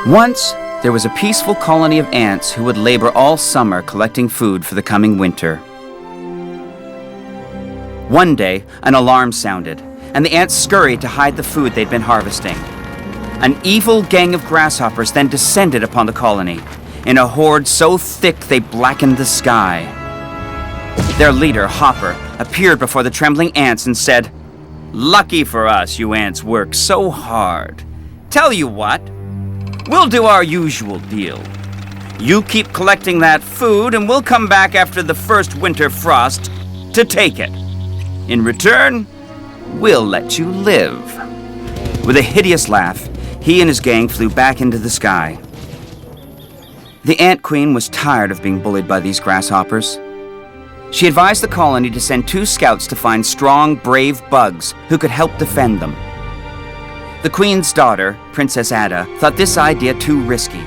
Once, there was a peaceful colony of ants who would labor all summer collecting food for the coming winter. One day, an alarm sounded, and the ants scurried to hide the food they'd been harvesting. An evil gang of grasshoppers then descended upon the colony, in a horde so thick they blackened the sky. Their leader, Hopper, appeared before the trembling ants and said, "Lucky for us, you ants work so hard. Tell you what, we'll do our usual deal. You keep collecting that food and we'll come back after the first winter frost to take it. In return, we'll let you live." With a hideous laugh, he and his gang flew back into the sky. The Ant Queen was tired of being bullied by these grasshoppers. She advised the colony to send 2 scouts to find strong, brave bugs who could help defend them. The Queen's daughter, Princess Ada, thought this idea too risky.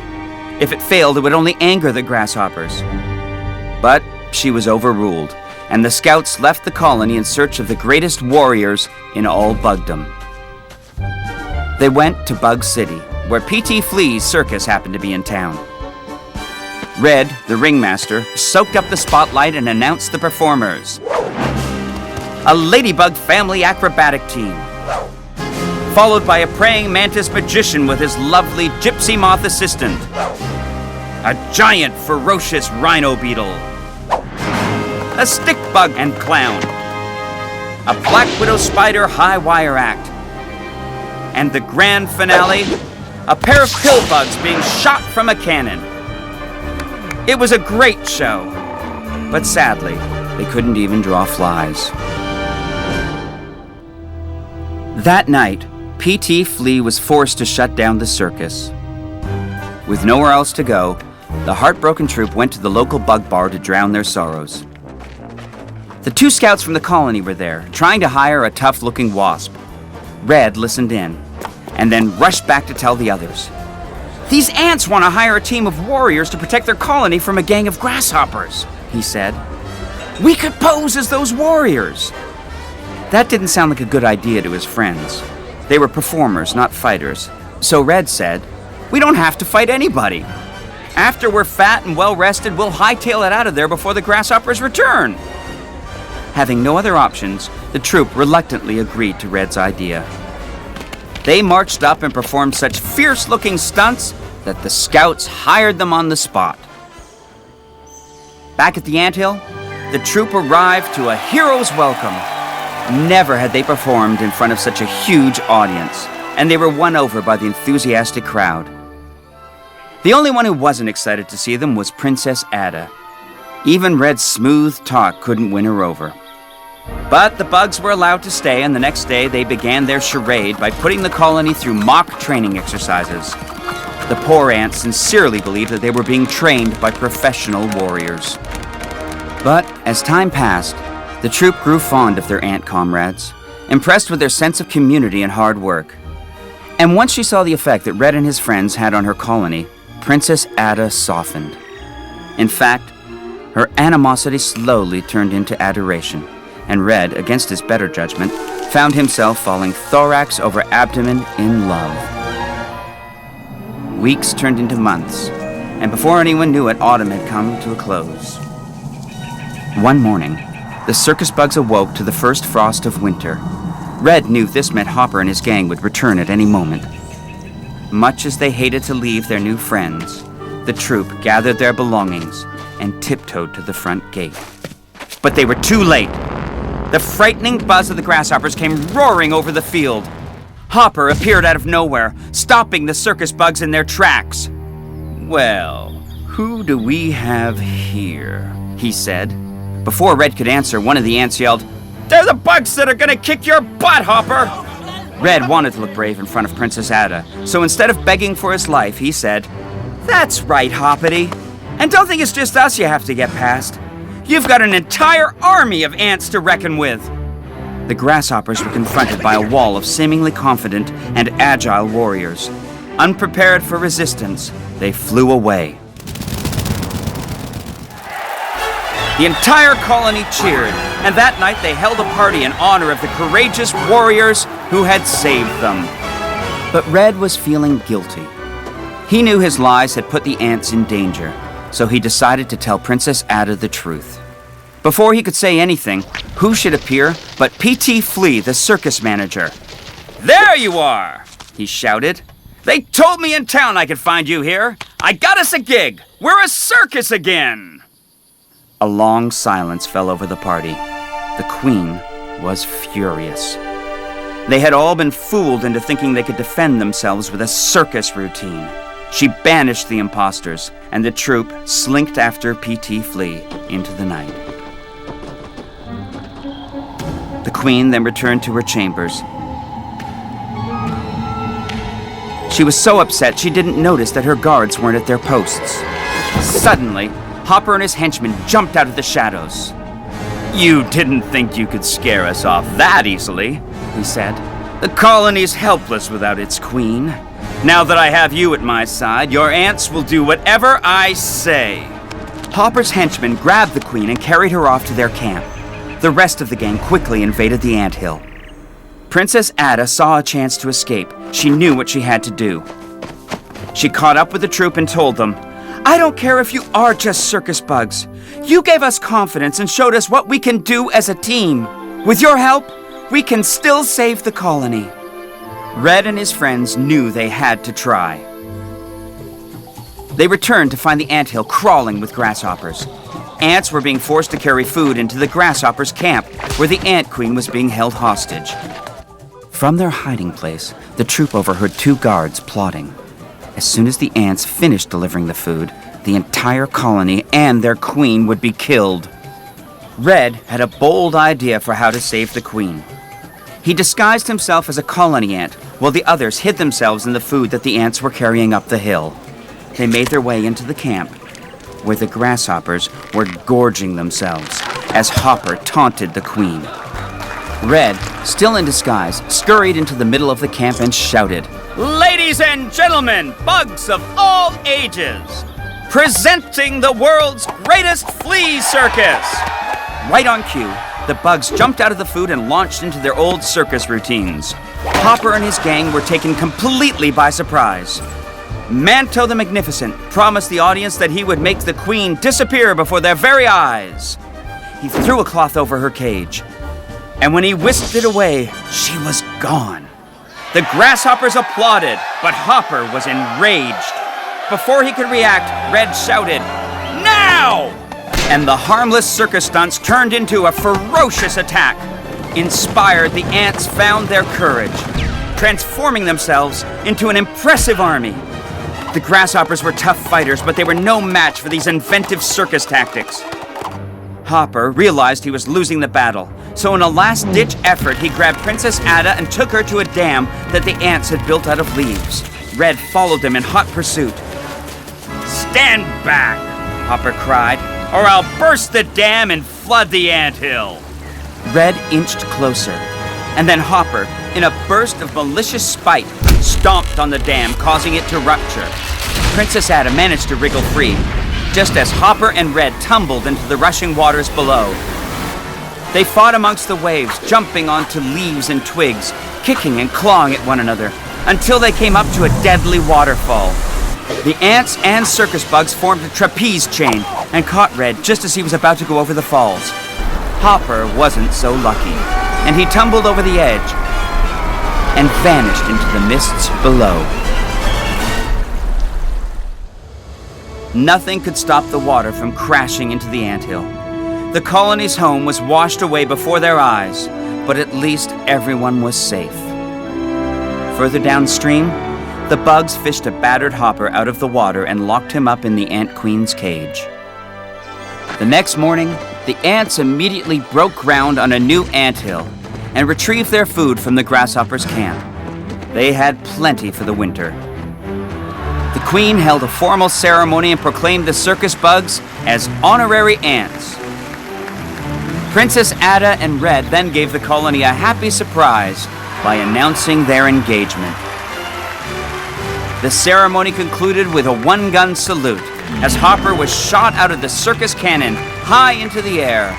If it failed, it would only anger the grasshoppers. But she was overruled, and the scouts left the colony in search of the greatest warriors in all bugdom. They went to Bug City, where P.T. Flea's circus happened to be in town. Red, the ringmaster, soaked up the spotlight and announced the performers. A ladybug family acrobatic team, followed by a praying mantis magician with his lovely gypsy moth assistant. A giant ferocious rhino beetle. A stick bug and clown. A black widow spider high wire act. And the grand finale, a pair of pill bugs being shot from a cannon. It was a great show, but sadly, they couldn't even draw flies. That night, P.T. Flea was forced to shut down the circus. With nowhere else to go, the heartbroken troupe went to the local bug bar to drown their sorrows. The 2 scouts from the colony were there, trying to hire a tough-looking wasp. Red listened in, and then rushed back to tell the others. "These ants want to hire a team of warriors to protect their colony from a gang of grasshoppers," he said. "We could pose as those warriors." That didn't sound like a good idea to his friends. They were performers, not fighters. So Red said, "We don't have to fight anybody. After we're fat and well-rested, we'll hightail it out of there before the grasshoppers return." Having no other options, the troupe reluctantly agreed to Red's idea. They marched up and performed such fierce-looking stunts that the scouts hired them on the spot. Back at the anthill, the troupe arrived to a hero's welcome. Never had they performed in front of such a huge audience, and they were won over by the enthusiastic crowd. The only one who wasn't excited to see them was Princess Ada. Even Red's smooth talk couldn't win her over. But the bugs were allowed to stay, and the next day they began their charade by putting the colony through mock training exercises. The poor ants sincerely believed that they were being trained by professional warriors. But as time passed, the troupe grew fond of their ant comrades, impressed with their sense of community and hard work. And once she saw the effect that Red and his friends had on her colony, Princess Ada softened. In fact, her animosity slowly turned into adoration, and Red, against his better judgment, found himself falling thorax over abdomen in love. Weeks turned into months, and before anyone knew it, autumn had come to a close. One morning, the circus bugs awoke to the first frost of winter. Red knew this meant Hopper and his gang would return at any moment. Much as they hated to leave their new friends, the troupe gathered their belongings and tiptoed to the front gate. But they were too late. The frightening buzz of the grasshoppers came roaring over the field. Hopper appeared out of nowhere, stopping the circus bugs in their tracks. "Well, who do we have here?" he said. Before Red could answer, one of the ants yelled, "They're the bugs that are gonna kick your butt, Hopper!" Red wanted to look brave in front of Princess Ada, so instead of begging for his life, he said, "That's right, Hoppity. And don't think it's just us you have to get past. You've got an entire army of ants to reckon with." The grasshoppers were confronted by a wall of seemingly confident and agile warriors. Unprepared for resistance, they flew away. The entire colony cheered, and that night they held a party in honor of the courageous warriors who had saved them. But Red was feeling guilty. He knew his lies had put the ants in danger, so he decided to tell Princess Ada the truth. Before he could say anything, who should appear but P.T. Flea, the circus manager. "There you are!" he shouted. "They told me in town I could find you here. I got us a gig. We're a circus again!" A long silence fell over the party. The Queen was furious. They had all been fooled into thinking they could defend themselves with a circus routine. She banished the imposters, and the troupe slinked after P.T. Flea into the night. The Queen then returned to her chambers. She was so upset she didn't notice that her guards weren't at their posts. Suddenly, Hopper and his henchmen jumped out of the shadows. "You didn't think you could scare us off that easily," he said. "The colony's helpless without its queen. Now that I have you at my side, your ants will do whatever I say." Hopper's henchmen grabbed the Queen and carried her off to their camp. The rest of the gang quickly invaded the anthill. Princess Ada saw a chance to escape. She knew what she had to do. She caught up with the troupe and told them, "I don't care if you are just circus bugs. You gave us confidence and showed us what we can do as a team. With your help, we can still save the colony." Red and his friends knew they had to try. They returned to find the anthill crawling with grasshoppers. Ants were being forced to carry food into the grasshoppers' camp, where the Ant Queen was being held hostage. From their hiding place, the troop overheard two guards plotting. As soon as the ants finished delivering the food, the entire colony and their queen would be killed. Red had a bold idea for how to save the queen. He disguised himself as a colony ant, while the others hid themselves in the food that the ants were carrying up the hill. They made their way into the camp, where the grasshoppers were gorging themselves as Hopper taunted the queen. Red, still in disguise, scurried into the middle of the camp and shouted, "Ladies and gentlemen, bugs of all ages, presenting the world's greatest flea circus!" Right on cue, the bugs jumped out of the food and launched into their old circus routines. Hopper and his gang were taken completely by surprise. Manto the Magnificent promised the audience that he would make the queen disappear before their very eyes. He threw a cloth over her cage, and when he whisked it away, she was gone. The grasshoppers applauded, but Hopper was enraged. Before he could react, Red shouted, "Now!" And the harmless circus stunts turned into a ferocious attack. Inspired, the ants found their courage, transforming themselves into an impressive army. The grasshoppers were tough fighters, but they were no match for these inventive circus tactics. Hopper realized he was losing the battle, so in a last-ditch effort, he grabbed Princess Ada and took her to a dam that the ants had built out of leaves. Red followed them in hot pursuit. "Stand back," Hopper cried, "or I'll burst the dam and flood the anthill." Red inched closer, and then Hopper, in a burst of malicious spite, stomped on the dam, causing it to rupture. Princess Ada managed to wriggle free, just as Hopper and Red tumbled into the rushing waters below. They fought amongst the waves, jumping onto leaves and twigs, kicking and clawing at one another, until they came up to a deadly waterfall. The ants and circus bugs formed a trapeze chain and caught Red just as he was about to go over the falls. Hopper wasn't so lucky, and he tumbled over the edge and vanished into the mists below. Nothing could stop the water from crashing into the anthill. The colony's home was washed away before their eyes, but at least everyone was safe. Further downstream, the bugs fished a battered Hopper out of the water and locked him up in the Ant Queen's cage. The next morning, the ants immediately broke ground on a new anthill and retrieved their food from the grasshoppers' camp. They had plenty for the winter. The Queen held a formal ceremony and proclaimed the circus bugs as honorary ants. Princess Ada and Red then gave the colony a happy surprise by announcing their engagement. The ceremony concluded with a one-gun salute as Hopper was shot out of the circus cannon high into the air,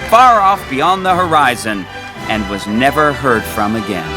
far off beyond the horizon, and was never heard from again.